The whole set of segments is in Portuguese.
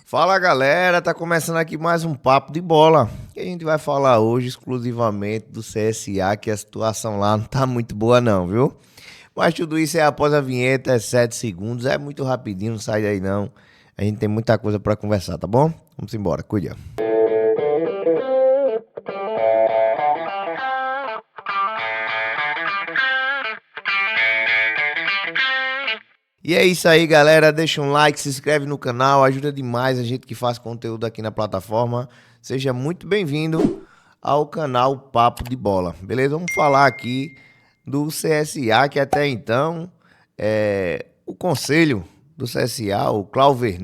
Fala galera, tá começando aqui mais um papo de bola. E a gente vai falar hoje exclusivamente do CSA, que a situação lá não tá muito boa não, viu? Mas tudo isso é após a vinheta, é 7 segundos, é muito rapidinho, não sai daí não. A gente tem muita coisa pra conversar, tá bom? Vamos embora, cuida. E é isso aí, galera. Deixa um like, se inscreve no canal, ajuda demais a gente que faz conteúdo aqui na plataforma. Seja muito bem-vindo ao canal Papo de Bola, beleza? Vamos falar aqui do CSA, que até então o conselho do CSA, o Claudio,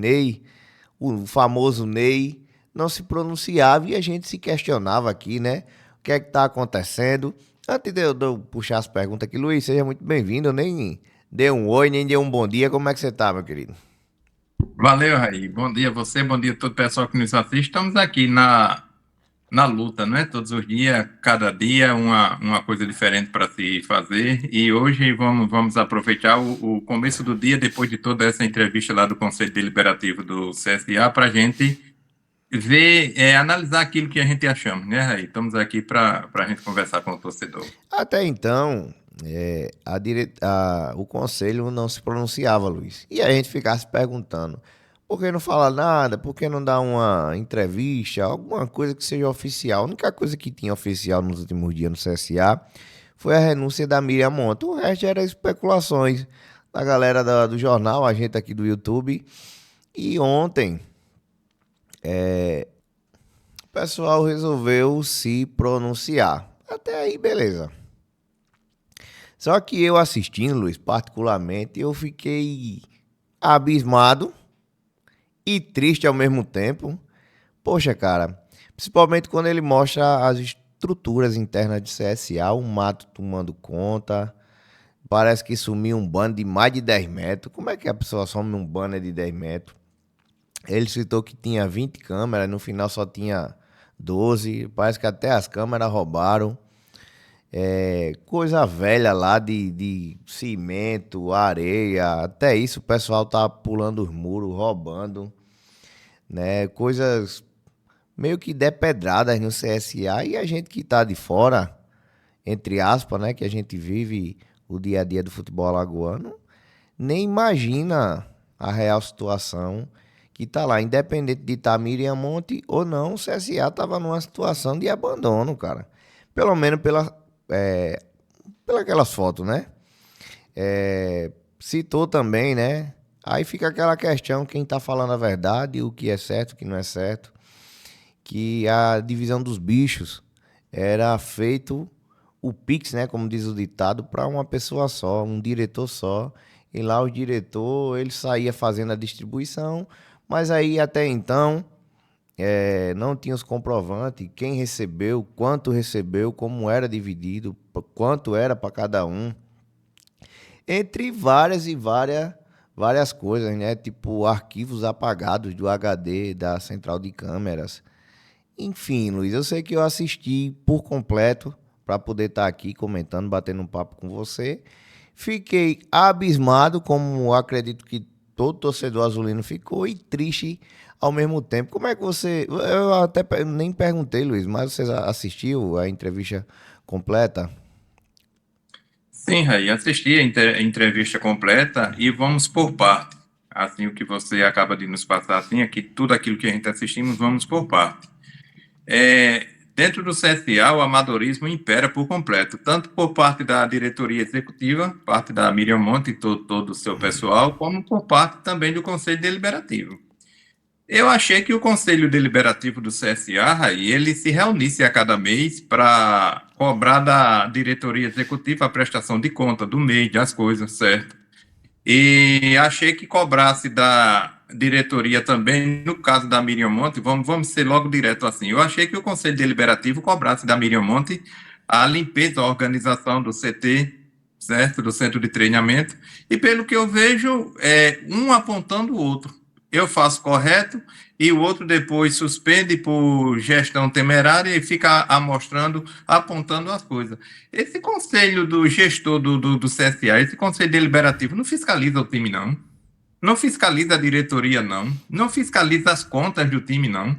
o famoso Ney, não se pronunciava e a gente se questionava aqui, né? O que é que tá acontecendo? Antes de eu puxar as perguntas aqui, Luiz, seja muito bem-vindo. Eu nem dei um oi, nem dei um bom dia. Como é que você tá, meu querido? Valeu, Raí. Bom dia a você, bom dia a todo o pessoal que nos assiste. Estamos aqui na luta, não é? Todos os dias, cada dia, uma coisa diferente para se fazer. E hoje vamos aproveitar o começo do dia, depois de toda essa entrevista lá do Conselho Deliberativo do CSA, para a gente ver, analisar aquilo que a gente achamos, né, Raí? Estamos aqui para a gente conversar com o torcedor. Até então, o conselho não se pronunciava, Luiz. E a gente ficava se perguntando, por que não fala nada? Por que não dá uma entrevista? Alguma coisa que seja oficial. A única coisa que tinha oficial nos últimos dias no CSA foi a renúncia da Miriam Monte. O resto era especulações da galera do jornal, a gente aqui do YouTube. E ontem, o pessoal resolveu se pronunciar. Até aí, beleza. Só que eu assistindo, Luiz, particularmente, eu fiquei abismado e triste ao mesmo tempo. Poxa, cara, principalmente quando ele mostra as estruturas internas de CSA, o mato tomando conta. Parece que sumiu um banner de mais de 10 metros. Como é que a pessoa some um banner de 10 metros? Ele citou que tinha 20 câmeras, no final só tinha 12. Parece que até as câmeras roubaram. Coisa velha lá de cimento, areia, até isso o pessoal tá pulando os muros, roubando, né? Coisas meio que depedradas no CSA e a gente que tá de fora, entre aspas, né? Que a gente vive o dia a dia do futebol alagoano, nem imagina a real situação que tá lá. Independente de estar Miriam Monte ou não, o CSA tava numa situação de abandono, cara. Pelo menos pelas aquelas fotos, né? Citou também, né? Aí fica aquela questão, quem tá falando a verdade, o que é certo, o que não é certo. Que a divisão dos bichos era feito o Pix, né? Como diz o ditado, para uma pessoa só, um diretor só. E lá o diretor, ele saía fazendo a distribuição, mas aí até então não tinha os comprovantes, quem recebeu, quanto recebeu, como era dividido, quanto era para cada um. Entre várias coisas, né? Tipo arquivos apagados do HD da central de câmeras. Enfim, Luiz, eu sei que eu assisti por completo para poder estar aqui comentando, batendo um papo com você. Fiquei abismado, como acredito que todo torcedor azulino ficou, e triste ao mesmo tempo. Como é que você. Eu até nem perguntei, Luiz, mas você assistiu a entrevista completa? Sim, Raí, assisti a entrevista completa e vamos por parte. Assim, o que você acaba de nos passar, assim, é que tudo aquilo que a gente assistimos, vamos por parte. Dentro do CSA, o amadorismo impera por completo, tanto por parte da diretoria executiva, parte da Miriam Monte e todo o seu pessoal, como por parte também do Conselho Deliberativo. Eu achei que o Conselho Deliberativo do CSA, Raí, ele se reunisse a cada mês para cobrar da diretoria executiva a prestação de conta do mês, das coisas, certo? E achei que cobrasse da diretoria também, no caso da Miriam Monte, vamos ser logo direto assim. Eu achei que o Conselho Deliberativo cobrasse da Miriam Monte a limpeza, a organização do CT, certo? Do centro de treinamento. E pelo que eu vejo, um apontando o outro. Eu faço correto e o outro depois suspende por gestão temerária e fica amostrando, apontando as coisas. Esse conselho do gestor do CSA, esse conselho deliberativo, não fiscaliza o time, não. Não fiscaliza a diretoria, não. Não fiscaliza as contas do time, não.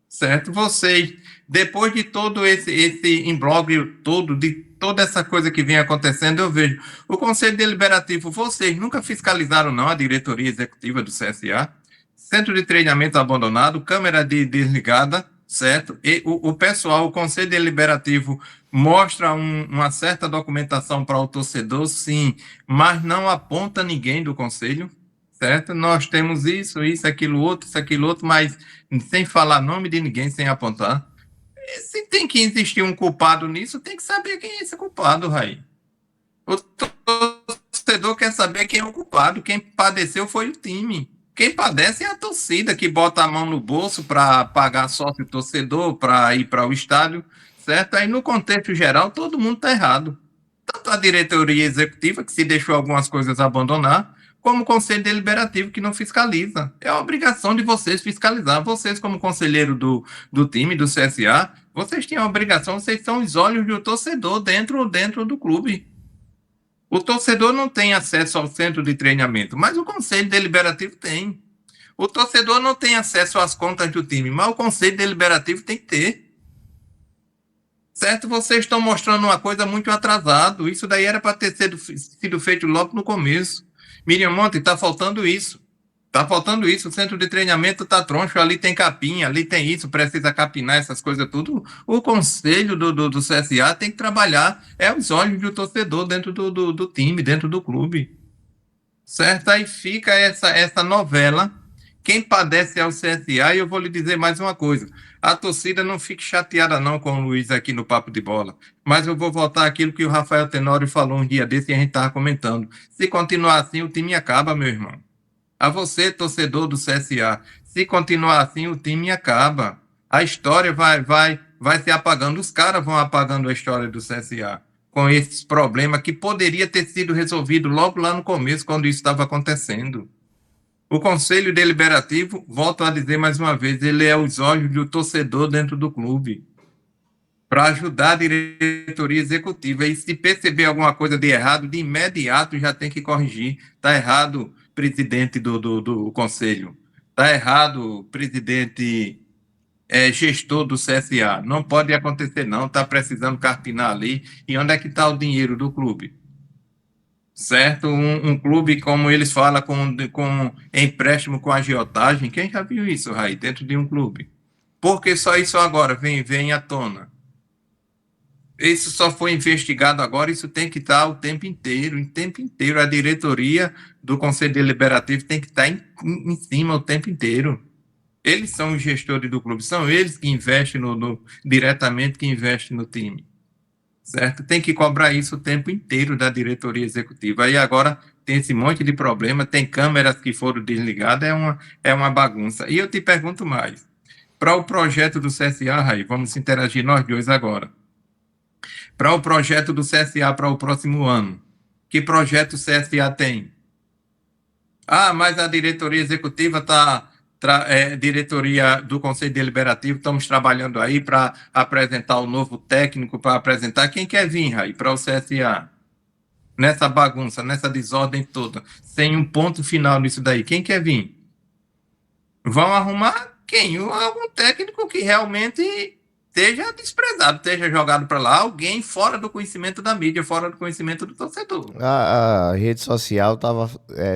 Certo? Vocês, depois de todo esse imbróglio todo, de toda essa coisa que vem acontecendo, eu vejo o Conselho Deliberativo, vocês nunca fiscalizaram, não, a diretoria executiva do CSA, centro de treinamento abandonado, câmera desligada, certo? E o pessoal, o Conselho Deliberativo mostra uma certa documentação para o torcedor, sim, mas não aponta ninguém do Conselho, certo? Nós temos isso, aquilo, outro, mas sem falar nome de ninguém, sem apontar. E se tem que existir um culpado nisso, tem que saber quem é esse culpado, Raí. O torcedor quer saber quem é o culpado. Quem padeceu foi o time. Quem padece é a torcida, que bota a mão no bolso para pagar sócio torcedor, para ir para o estádio, certo? Aí, no contexto geral, todo mundo está errado. Tanto a diretoria executiva, que se deixou algumas coisas abandonar, como o Conselho Deliberativo, que não fiscaliza. É a obrigação de vocês fiscalizar. Vocês, como conselheiro do time, do CSA, vocês têm a obrigação, vocês são os olhos do torcedor dentro do clube. O torcedor não tem acesso ao centro de treinamento, mas o Conselho Deliberativo tem. O torcedor não tem acesso às contas do time, mas o Conselho Deliberativo tem que ter. Certo? Vocês estão mostrando uma coisa muito atrasado. Isso daí era para ter sido feito logo no começo. Miriam Monte, está faltando isso. Está faltando isso. O centro de treinamento está troncho. Ali tem capim, ali tem isso. Precisa capinar essas coisas tudo. O conselho do CSA tem que trabalhar. É os olhos do torcedor dentro do time, dentro do clube. Certo? Aí fica essa novela. Quem padece é o CSA. E eu vou lhe dizer mais uma coisa. A torcida não fique chateada não com o Luiz aqui no Papo de Bola, mas eu vou voltar àquilo que o Rafael Tenório falou um dia desse e a gente estava comentando. Se continuar assim, o time acaba, meu irmão. A você, torcedor do CSA, se continuar assim, o time acaba. A história vai se apagando, os caras vão apagando a história do CSA com esses problemas que poderia ter sido resolvido logo lá no começo, quando isso estava acontecendo. O Conselho Deliberativo, volto a dizer mais uma vez, ele é os olhos do torcedor dentro do clube, para ajudar a diretoria executiva. E se perceber alguma coisa de errado, de imediato já tem que corrigir. Está errado, presidente do Conselho. Está errado, presidente gestor do CSA. Não pode acontecer, não. Está precisando carpinar ali. E onde é que está o dinheiro do clube? Certo? Um clube, como eles falam, com empréstimo com agiotagem. Quem já viu isso, Raí, dentro de um clube? Porque só isso agora vem à tona. Isso só foi investigado agora, isso tem que estar o tempo inteiro. A diretoria do Conselho Deliberativo tem que estar em cima o tempo inteiro. Eles são os gestores do clube, são eles que investem diretamente, que investem no time. Certo? Tem que cobrar isso o tempo inteiro da diretoria executiva. Aí agora tem esse monte de problema, tem câmeras que foram desligadas, é uma bagunça. E eu te pergunto mais, para o projeto do CSA, Raí, vamos interagir nós dois agora. Para o projeto do CSA para o próximo ano, que projeto o CSA tem? Ah, mas a diretoria executiva diretoria do Conselho Deliberativo, estamos trabalhando aí para apresentar o novo técnico, para apresentar. Quem quer vir, Raí, para o CSA? Nessa bagunça, nessa desordem toda, sem um ponto final nisso daí. Quem quer vir? Vão arrumar quem? Algum técnico que realmente esteja desprezado, esteja jogado para lá, alguém fora do conhecimento da mídia, fora do conhecimento do torcedor. A rede social estava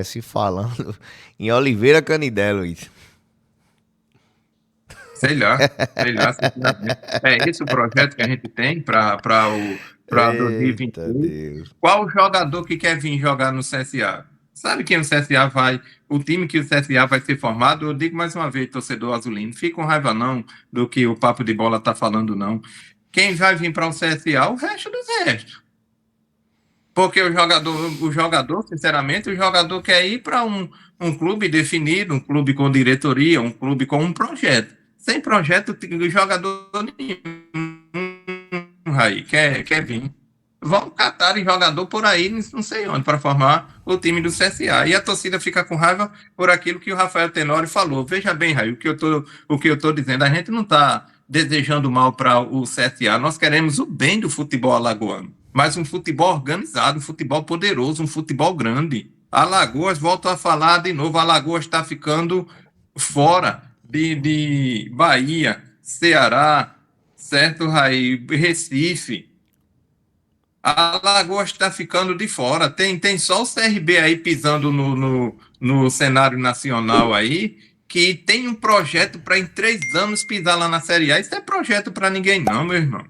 se falando em Oliveira Canidé, Luiz. Sei lá. É esse o projeto que a gente tem para 2022. Qual o jogador que quer vir jogar no CSA? Sabe quem o CSA vai, o time que o CSA vai ser formado? Eu digo mais uma vez, torcedor azulino, fica com raiva não do que o Papo de Bola está falando, não. Quem vai vir para o CSA? O resto dos restos. Porque o jogador, sinceramente, o jogador quer ir para um clube definido, um clube com diretoria, um clube com um projeto. Sem projeto, o jogador nenhum, Raí, quer vir. Vão catar jogador por aí, não sei onde, para formar o time do CSA. E a torcida fica com raiva por aquilo que o Rafael Tenório falou. Veja bem, Raí, o que eu estou dizendo, a gente não está desejando mal para o CSA, nós queremos o bem do futebol alagoano, mas um futebol organizado, um futebol poderoso, um futebol grande. Alagoas, volto a falar de novo, Alagoas está ficando fora de Bahia, Ceará, certo, Raí? Recife. Alagoas está ficando de fora. Tem só o CRB aí pisando no cenário nacional aí, que tem um projeto para em 3 anos pisar lá na Série A. Isso é projeto para ninguém, não, meu irmão.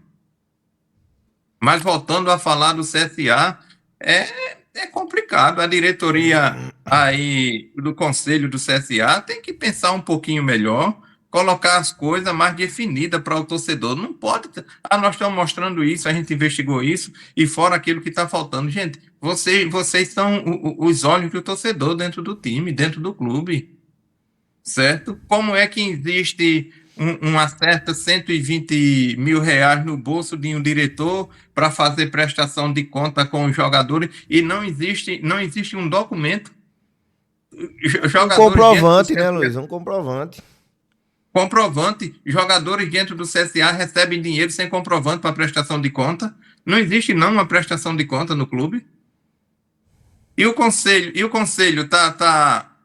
Mas voltando a falar do CSA, é complicado. A diretoria aí do conselho do CSA tem que pensar um pouquinho melhor, colocar as coisas mais definidas para o torcedor. Não pode. Nós estamos mostrando isso, a gente investigou isso, e fora aquilo que está faltando. Gente, vocês são os olhos do torcedor dentro do time, dentro do clube, certo? Como é que existe uma certa R$ 120 mil no bolso de um diretor para fazer prestação de conta com os jogadores e não existe um documento? Um Jogadores dentro do comprovante, né, CSA, Luiz? Um comprovante. comprovante, jogadores dentro do CSA recebem dinheiro sem comprovante para prestação de conta. Não existe não uma prestação de conta no clube. E o conselho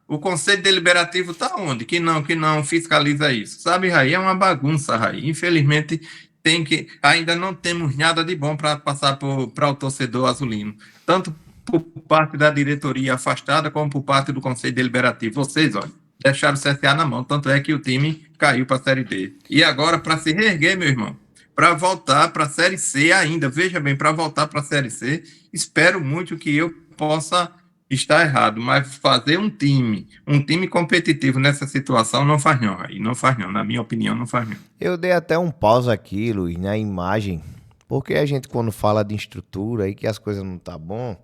o conselho deliberativo tá onde? Que não fiscaliza isso. Sabe, Raí, é uma bagunça, Raí. Infelizmente, ainda não temos nada de bom para passar para o torcedor azulino, tanto por parte da diretoria afastada como por parte do conselho deliberativo. Vocês, olha, deixaram o CSA na mão, tanto é que o time caiu para a Série D. E agora, para se reerguer, meu irmão, para voltar para a Série C ainda, veja bem, para voltar para a Série C, espero muito que eu possa estar errado, mas fazer um time competitivo nessa situação não faz não, aí não faz não, na minha opinião não faz não. Eu dei até um pause aqui, Luiz, na imagem, porque a gente quando fala de estrutura e que as coisas não tá bom,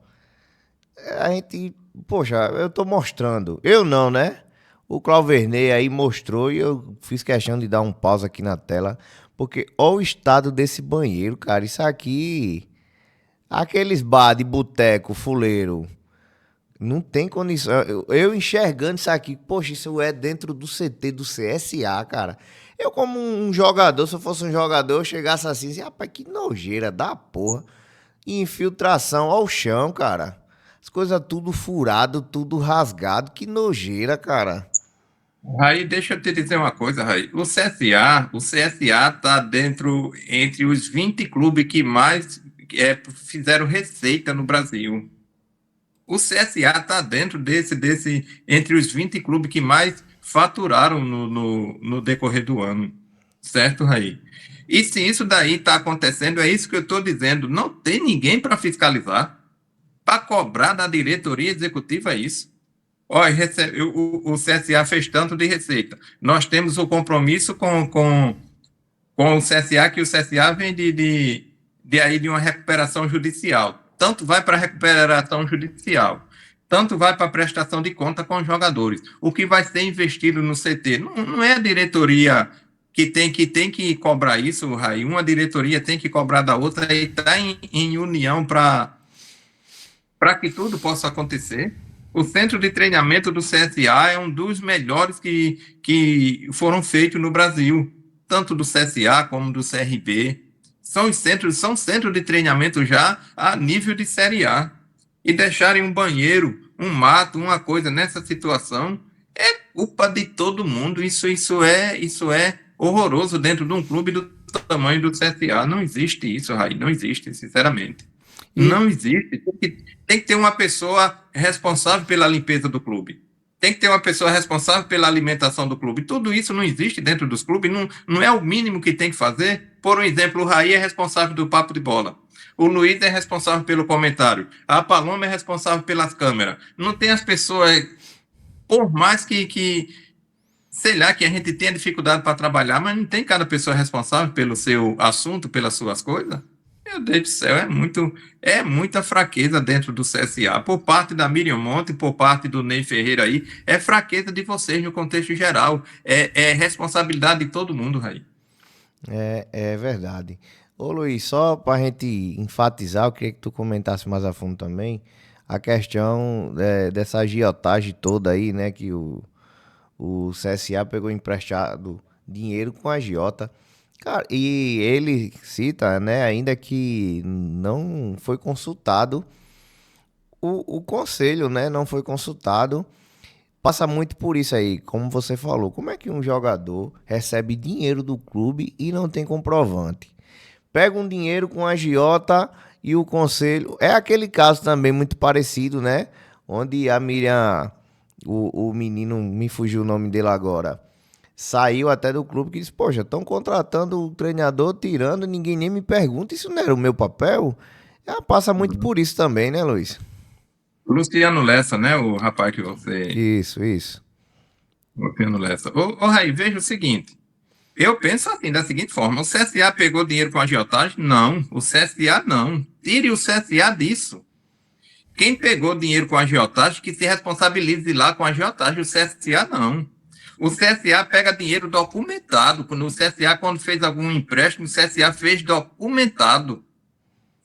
a gente, poxa, eu tô mostrando. Eu não, né? O Clauverney aí mostrou e eu fiz questão de dar um pause aqui na tela, porque olha o estado desse banheiro, cara. Isso aqui, aqueles bar de boteco, fuleiro, não tem condição. Eu enxergando isso aqui, poxa, isso é dentro do CT do CSA, cara. Eu, como um jogador, se eu fosse um jogador, eu chegasse assim, rapaz, que nojeira da porra. Infiltração ao chão, cara. As coisas tudo furado, tudo rasgado. Que nojeira, cara. Aí deixa eu te dizer uma coisa, Raí. O CSA está dentro entre os 20 clubes que mais fizeram receita no Brasil. O CSA está dentro entre os 20 clubes que mais faturaram no decorrer do ano. Certo, Raí? E se isso daí está acontecendo, é isso que eu estou dizendo. Não tem ninguém para fiscalizar, para cobrar da diretoria executiva isso. Olha, o CSA fez tanto de receita. Nós temos o compromisso com o CSA, que o CSA vem de uma recuperação judicial. Tanto vai para a recuperação judicial, tanto vai para a prestação de conta com os jogadores. O que vai ser investido no CT não é a diretoria que tem que cobrar isso, Raí. Uma diretoria tem que cobrar da outra e está em união para que tudo possa acontecer. O centro de treinamento do CSA é um dos melhores que foram feitos no Brasil, tanto do CSA como do CRB. São centros de treinamento já a nível de Série A. E deixarem um banheiro, um mato, uma coisa nessa situação, é culpa de todo mundo. Isso é horroroso dentro de um clube do tamanho do CSA. Não existe isso, Raí, não existe, sinceramente. E, Não existe. Tem que ter uma pessoa responsável pela limpeza do clube. Tem que ter uma pessoa responsável pela alimentação do clube. Tudo isso não existe dentro dos clubes, não é o mínimo que tem que fazer. Por exemplo, o Raí é responsável do papo de bola. O Luiz é responsável pelo comentário. A Paloma é responsável pelas câmeras. Não tem as pessoas, por mais sei lá, que a gente tenha dificuldade para trabalhar, mas não tem cada pessoa responsável pelo seu assunto, pelas suas coisas? Meu Deus do céu, é muita fraqueza dentro do CSA. Por parte da Miriam Monte, por parte do Ney Ferreira aí, é fraqueza de vocês no contexto geral. É responsabilidade de todo mundo, Raí. é verdade. Ô Luiz, só pra gente enfatizar, eu queria que tu comentasse mais a fundo também a questão dessa agiotagem toda aí, né? Que o CSA pegou emprestado dinheiro com a agiota. Cara, e ele cita, né, ainda que não foi consultado o conselho, né, não foi consultado. Passa muito por isso aí, como você falou. Como é que um jogador recebe dinheiro do clube e não tem comprovante? Pega um dinheiro com a agiota e o conselho. É aquele caso também muito parecido, né? Onde a Miriam, o menino, me fugiu o nome dele agora, saiu até do clube que disse: Poxa, estão contratando o treinador, tirando, ninguém nem me pergunta. Isso não era o meu papel? Passa muito por isso também, né, Luiz? Luciano Lessa, né? O rapaz que você. Isso. Luciano Lessa. Ô, Raí, veja o seguinte. Eu penso assim, da seguinte forma: o CSA pegou dinheiro com agiotagem? Não, o CSA não. Tire o CSA disso. Quem pegou dinheiro com agiotagem, que se responsabilize lá com agiotagem, o CSA não. O CSA pega dinheiro documentado. O CSA, quando fez algum empréstimo, o CSA fez documentado.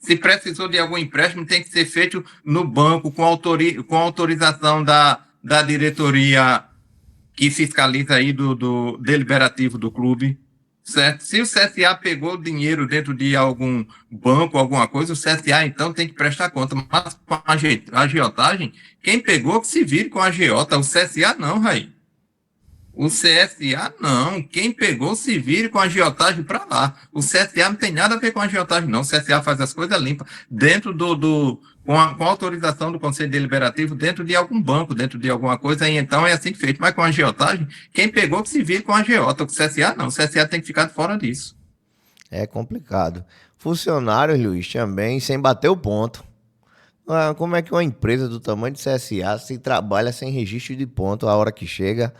Se precisou de algum empréstimo, tem que ser feito no banco, com autorização da diretoria que fiscaliza aí do deliberativo do clube, certo? Se o CSA pegou dinheiro dentro de algum banco, alguma coisa, o CSA então tem que prestar conta. Mas com a agiotagem, quem pegou que se vire com a agiota, o CSA não, Raí. O CSA não. Quem pegou se vire com a agiotagem para lá. O CSA não tem nada a ver com a agiotagem, não. O CSA faz as coisas limpas dentro com a autorização do Conselho Deliberativo, dentro de algum banco, dentro de alguma coisa, e então é assim feito. Mas com a agiotagem, quem pegou que se vire com a agiota. O CSA não. O CSA tem que ficar fora disso. É complicado. Funcionários, Luiz, também sem bater o ponto. Como é que uma empresa do tamanho de CSA se trabalha sem registro de ponto a hora que chega,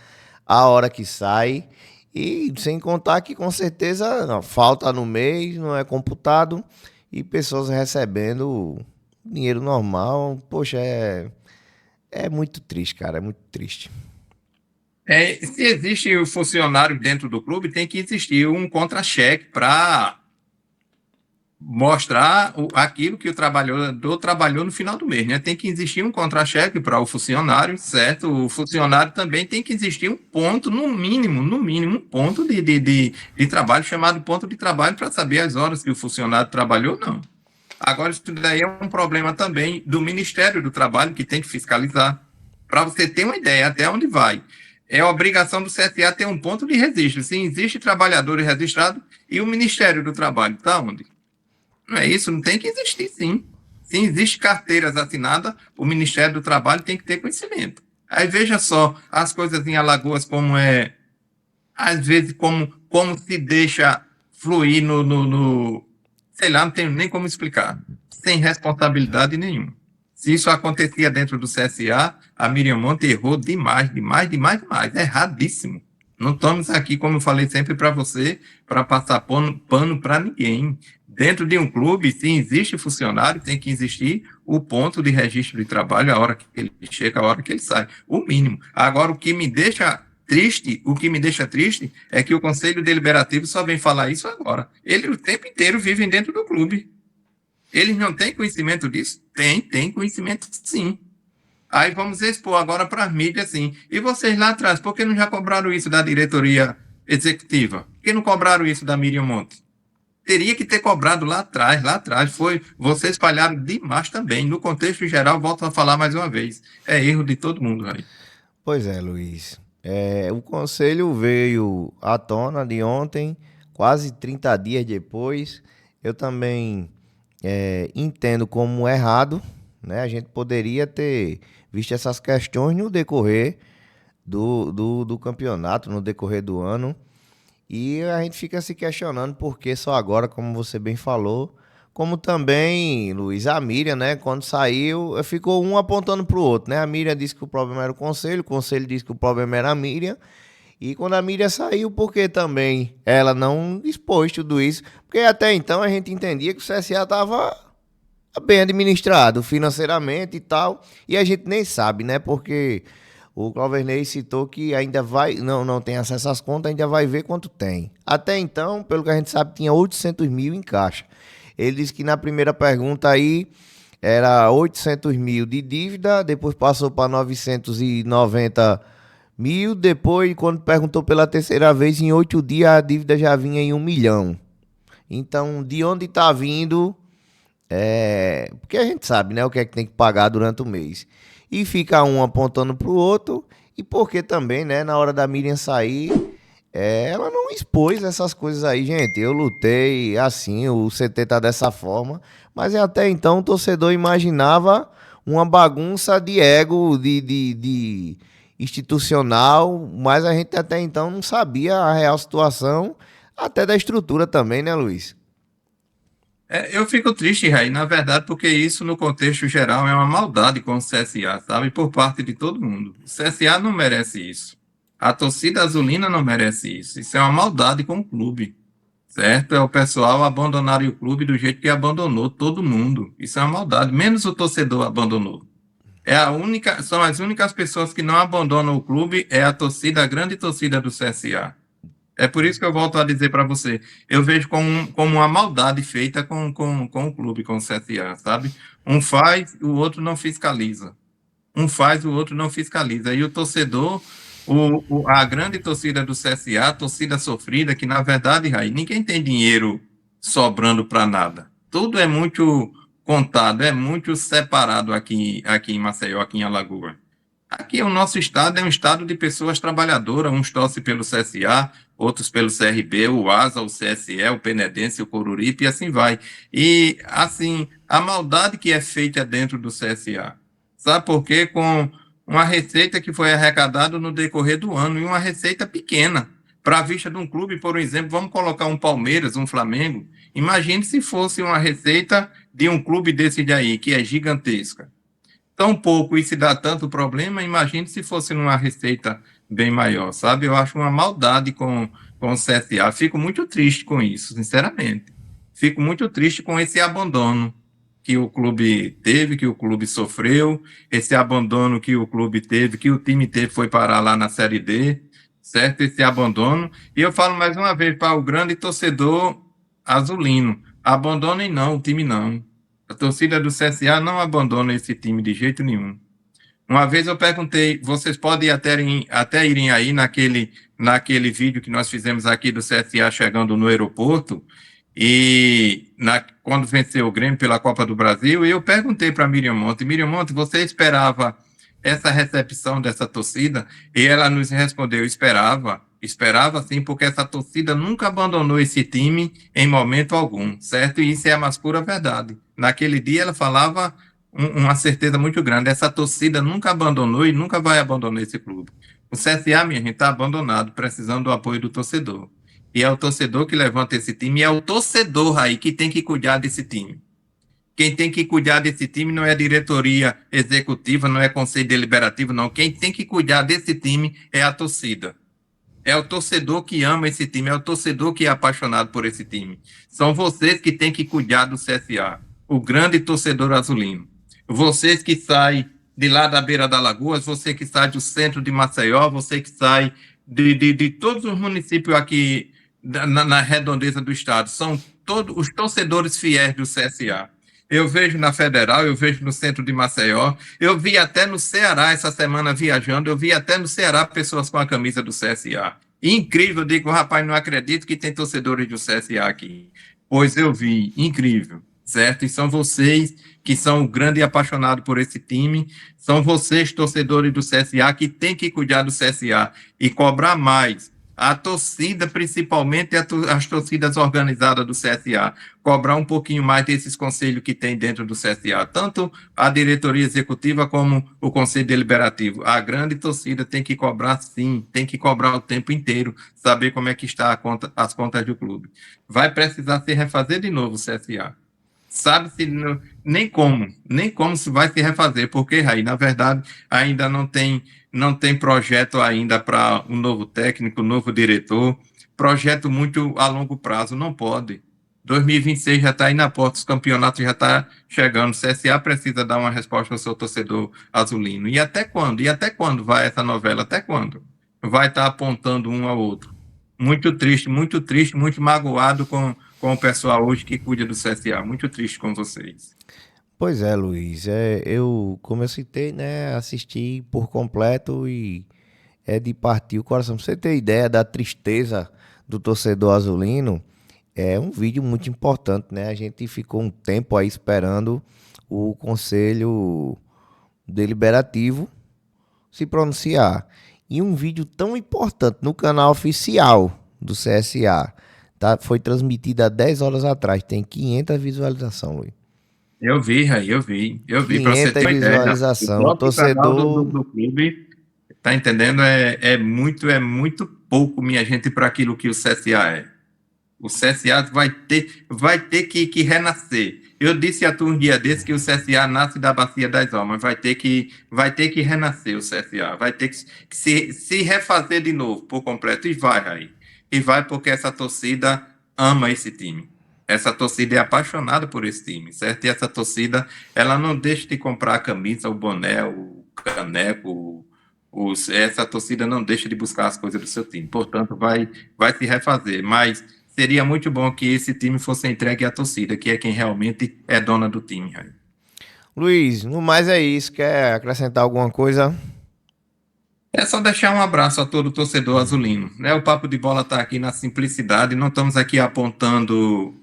a hora que sai, e sem contar que com certeza não, falta no mês, não é computado, e pessoas recebendo dinheiro normal. Poxa, é muito triste, cara, é muito triste. Se existe o funcionário dentro do clube, tem que existir um contra-cheque para mostrar aquilo que o trabalhador trabalhou no final do mês, né? Tem que existir um contra-cheque para o funcionário, certo? O funcionário também tem que existir um ponto, no mínimo, um ponto de trabalho, chamado ponto de trabalho, para saber as horas que o funcionário trabalhou, não. Agora, isso daí é um problema também do Ministério do Trabalho, que tem que fiscalizar. Para você ter uma ideia até onde vai. É obrigação do CSA ter um ponto de registro. Se existe trabalhador registrado, e o Ministério do Trabalho está onde? Não é isso? Não tem que existir, sim. Se existe carteiras assinadas, o Ministério do Trabalho tem que ter conhecimento. Aí veja só as coisas em Alagoas, como é, às vezes, como se deixa fluir sei lá, não tenho nem como explicar, sem responsabilidade nenhuma. Se isso acontecia dentro do CSA, a Miriam Monte errou demais, demais. É erradíssimo. Não estamos aqui, como eu falei sempre para você, para passar pano para ninguém. Dentro de um clube, se existe funcionário, tem que existir o ponto de registro de trabalho, a hora que ele chega, a hora que ele sai. O mínimo. Agora, o que me deixa triste é que o Conselho Deliberativo só vem falar isso agora. Eles o tempo inteiro vivem dentro do clube. Eles não têm conhecimento disso? Tem conhecimento sim. Aí vamos expor agora para as mídias, sim. E vocês lá atrás, por que não já cobraram isso da diretoria executiva? Por que não cobraram isso da Miriam Monte? Teria que ter cobrado lá atrás. Vocês falharam demais também. No contexto geral, volto a falar mais uma vez. É erro de todo mundo aí. Pois é, Luiz. O conselho veio à tona de ontem, quase 30 dias depois. Eu também entendo como errado, né? A gente poderia ter visto essas questões no decorrer do campeonato, no decorrer do ano. E a gente fica se questionando por que só agora, como você bem falou. Como também, Luiz, a Miriam, né? Quando saiu, ficou um apontando pro outro, né? A Miriam disse que o problema era o conselho disse que o problema era a Miriam. E quando a Miriam saiu, porque também ela não expôs tudo isso. Porque até então a gente entendia que o CSA estava bem administrado financeiramente e tal. E a gente nem sabe, né? Porque o Claudernei citou que ainda vai, não tem acesso às contas, ainda vai ver quanto tem. Até então, pelo que a gente sabe, tinha 800 mil em caixa. Ele disse que na primeira pergunta aí era 800 mil de dívida, depois passou para 990 mil, depois, quando perguntou pela terceira vez, em 8 dias a dívida já vinha em 1 milhão. Então, de onde está vindo Porque a gente sabe, né, o que é que tem que pagar durante o mês. E fica um apontando pro outro, e porque também, né, na hora da Miriam sair, ela não expôs essas coisas aí, gente. Eu lutei assim, o CT tá dessa forma, mas até então o torcedor imaginava uma bagunça de ego, de institucional, mas a gente até então não sabia a real situação, até da estrutura também, né, Luiz? Eu fico triste, Raí, na verdade, porque isso, no contexto geral, é uma maldade com o CSA, sabe? Por parte de todo mundo. O CSA não merece isso. A torcida azulina não merece isso. Isso é uma maldade com o clube, certo? É o pessoal abandonar o clube do jeito que abandonou todo mundo. Isso é uma maldade. Menos o torcedor abandonou. São as únicas pessoas que não abandonam o clube, é a torcida, a grande torcida do CSA. É por isso que eu volto a dizer para você, eu vejo como uma maldade feita com o clube, com o CSA, sabe? Um faz, o outro não fiscaliza. Um faz, o outro não fiscaliza. E o torcedor, a grande torcida do CSA, a torcida sofrida, que na verdade, Raí, ninguém tem dinheiro sobrando para nada. Tudo é muito contado, é muito separado aqui em Maceió, aqui em Alagoas. Aqui o nosso estado é um estado de pessoas trabalhadoras, uns torcem pelo CSA, outros pelo CRB, o ASA, o CSE, o Penedense, o Coruripe e assim vai. E assim, a maldade que é feita dentro do CSA. Sabe por quê? Com uma receita que foi arrecadada no decorrer do ano e uma receita pequena. Para a vista de um clube, por exemplo, vamos colocar um Palmeiras, um Flamengo. Imagine se fosse uma receita de um clube desse daí, que é gigantesca tão pouco e se dá tanto problema, imagine se fosse numa receita bem maior, sabe? Eu acho uma maldade com o CSA. Fico muito triste com isso, sinceramente. Fico muito triste com esse abandono que o clube teve, que o clube sofreu, esse abandono que o clube teve, que o time teve, foi parar lá na Série D, certo? Esse abandono. E eu falo mais uma vez para o grande torcedor azulino: abandonem não, o time não. A torcida do CSA não abandona esse time de jeito nenhum. Uma vez eu perguntei, vocês podem até irem aí naquele vídeo que nós fizemos aqui do CSA chegando no aeroporto, quando venceu o Grêmio pela Copa do Brasil, e eu perguntei para Miriam Monte, você esperava essa recepção dessa torcida? E ela nos respondeu, esperava sim, porque essa torcida nunca abandonou esse time em momento algum, certo? E isso é a mais pura verdade. Naquele dia ela falava uma certeza muito grande. Essa torcida nunca abandonou e nunca vai abandonar esse clube. O CSA, minha gente, está abandonado, precisando do apoio do torcedor. E é o torcedor que levanta esse time, e é o torcedor aí que tem que cuidar desse time. Quem tem que cuidar desse time não é a diretoria executiva, não é conselho deliberativo, não. Quem tem que cuidar desse time é a torcida. É o torcedor que ama esse time, é o torcedor que é apaixonado por esse time. São vocês que têm que cuidar do CSA, o grande torcedor azulino. Vocês que saem de lá da beira da Lagoas, você que sai do centro de Maceió, você que sai de todos os municípios aqui na redondeza do estado, são todos os torcedores fiéis do CSA. Eu vejo na Federal, eu vejo no centro de Maceió, eu vi até no Ceará essa semana viajando, eu vi até no Ceará pessoas com a camisa do CSA. Incrível, eu digo, rapaz, não acredito que tem torcedores do CSA aqui. Pois eu vi, incrível, certo? E são vocês que são o grande apaixonado por esse time, são vocês, torcedores do CSA, que têm que cuidar do CSA e cobrar mais. A torcida, principalmente as torcidas organizadas do CSA, cobrar um pouquinho mais desses conselhos que tem dentro do CSA, tanto a diretoria executiva como o conselho deliberativo. A grande torcida tem que cobrar sim, tem que cobrar o tempo inteiro, saber como é que está as contas do clube. Vai precisar se refazer de novo o CSA. Sabe-se nem como se vai se refazer, porque, Raí, na verdade, ainda não tem projeto ainda para um novo técnico, um novo diretor, projeto muito a longo prazo, não pode. 2026 já está aí na porta, os campeonatos já estão chegando, o CSA precisa dar uma resposta ao seu torcedor azulino. E até quando? E até quando vai essa novela? Até quando? Vai estar apontando um ao outro. Muito triste, muito magoado com o pessoal hoje que cuida do CSA. Muito triste com vocês. Pois é, Luiz. Como eu citei, né, assisti por completo e é de partir o coração. Pra você ter ideia da tristeza do torcedor azulino, É um vídeo muito importante, né? A gente ficou um tempo aí esperando o Conselho Deliberativo se pronunciar. E um vídeo tão importante no canal oficial do CSA, tá? Foi transmitido há 10 horas atrás, tem 500 visualizações, Luiz. Eu vi, Raí, eu vi, para você 500 ter uma ideia. O visualizações. O próprio canal do, torcedor. do clube, tá entendendo? É muito pouco, minha gente, para aquilo que o CSA é. O CSA vai ter que renascer. Eu disse a tu um dia desse que o CSA nasce da Bacia das Almas, vai ter que renascer o CSA, vai ter que se refazer de novo por completo, e vai, aí. E vai porque essa torcida ama esse time. Essa torcida é apaixonada por esse time, certo? E essa torcida, ela não deixa de comprar a camisa, o boné, o caneco, essa torcida não deixa de buscar as coisas do seu time. Portanto, vai se refazer, mas seria muito bom que esse time fosse entregue à torcida, que é quem realmente é dona do time. Raí. Luiz, no mais é isso. Quer acrescentar alguma coisa? É só deixar um abraço a todo torcedor azulino, né? O Papo de Bola está aqui na simplicidade, não estamos aqui apontando,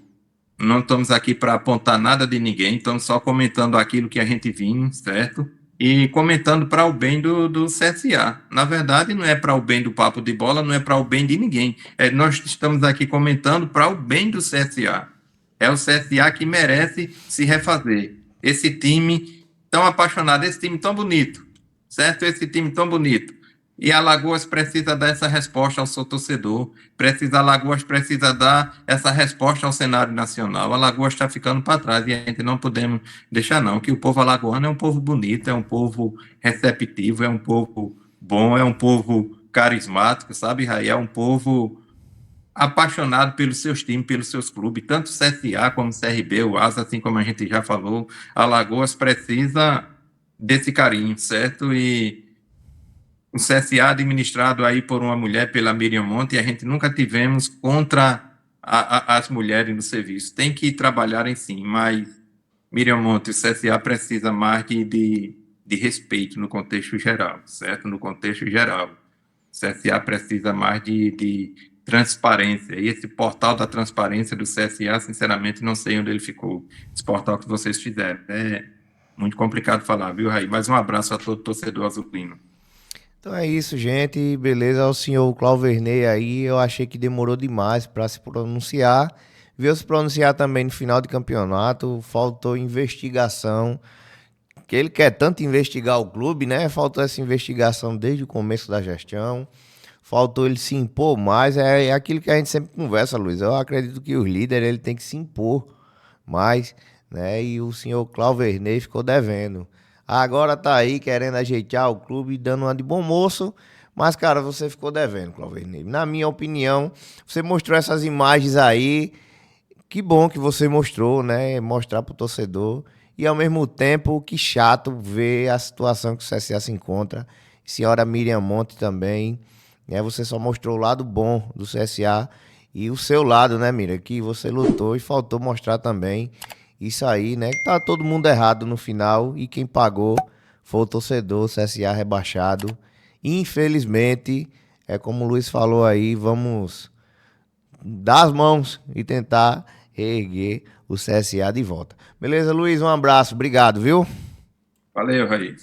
não estamos aqui para apontar nada de ninguém, estamos só comentando aquilo que a gente viu, certo? E comentando para o bem do CSA. Na verdade, não é para o bem do Papo de Bola, não é para o bem de ninguém. Nós estamos aqui comentando para o bem do CSA. É o CSA que merece se refazer. Esse time tão apaixonado, esse time tão bonito, certo? Esse time tão bonito. E Alagoas precisa dar essa resposta ao seu torcedor. Alagoas precisa dar essa resposta ao cenário nacional. Alagoas está ficando para trás e a gente não podemos deixar, não. Que o povo alagoano é um povo bonito, é um povo receptivo, é um povo bom, é um povo carismático, sabe, Raí? É um povo apaixonado pelos seus times, pelos seus clubes, tanto o CSA como o CRB, o Asa, assim como a gente já falou. Alagoas precisa desse carinho, certo? E o CSA administrado aí por uma mulher, pela Miriam Monte, e a gente nunca tivemos contra as mulheres no serviço. Tem que trabalhar em sim, mas Miriam Monte, o CSA precisa mais de respeito no contexto geral, certo? No contexto geral. O CSA precisa mais de transparência. E esse portal da transparência do CSA, sinceramente, não sei onde ele ficou. Esse portal que vocês fizeram. É muito complicado falar, viu, Raí? Mas um abraço a todo torcedor azulino. Então é isso, gente. Beleza, o senhor Clauverney aí, eu achei que demorou demais para se pronunciar. Veio se pronunciar também no final de campeonato, faltou investigação, que ele quer tanto investigar o clube, né? Faltou essa investigação desde o começo da gestão. Faltou ele se impor mais, é aquilo que a gente sempre conversa, Luiz. Eu acredito que o líder ele tem que se impor mais, né? E o senhor Clauverney ficou devendo. Agora tá aí querendo ajeitar o clube, dando uma de bom moço, mas cara, você ficou devendo, Clauverney. Na minha opinião, você mostrou essas imagens aí, que bom que você mostrou, né? Mostrar pro torcedor. E ao mesmo tempo, que chato ver a situação que o CSA se encontra. Senhora Miriam Monte também, né? Você só mostrou o lado bom do CSA e o seu lado, né, Mira? Que você lutou e faltou mostrar também isso aí, né? Que tá todo mundo errado no final e quem pagou foi o torcedor, o CSA rebaixado. Infelizmente, é como o Luiz falou aí, vamos dar as mãos e tentar reerguer o CSA de volta. Beleza, Luiz? Um abraço, obrigado, viu? Valeu, Raí.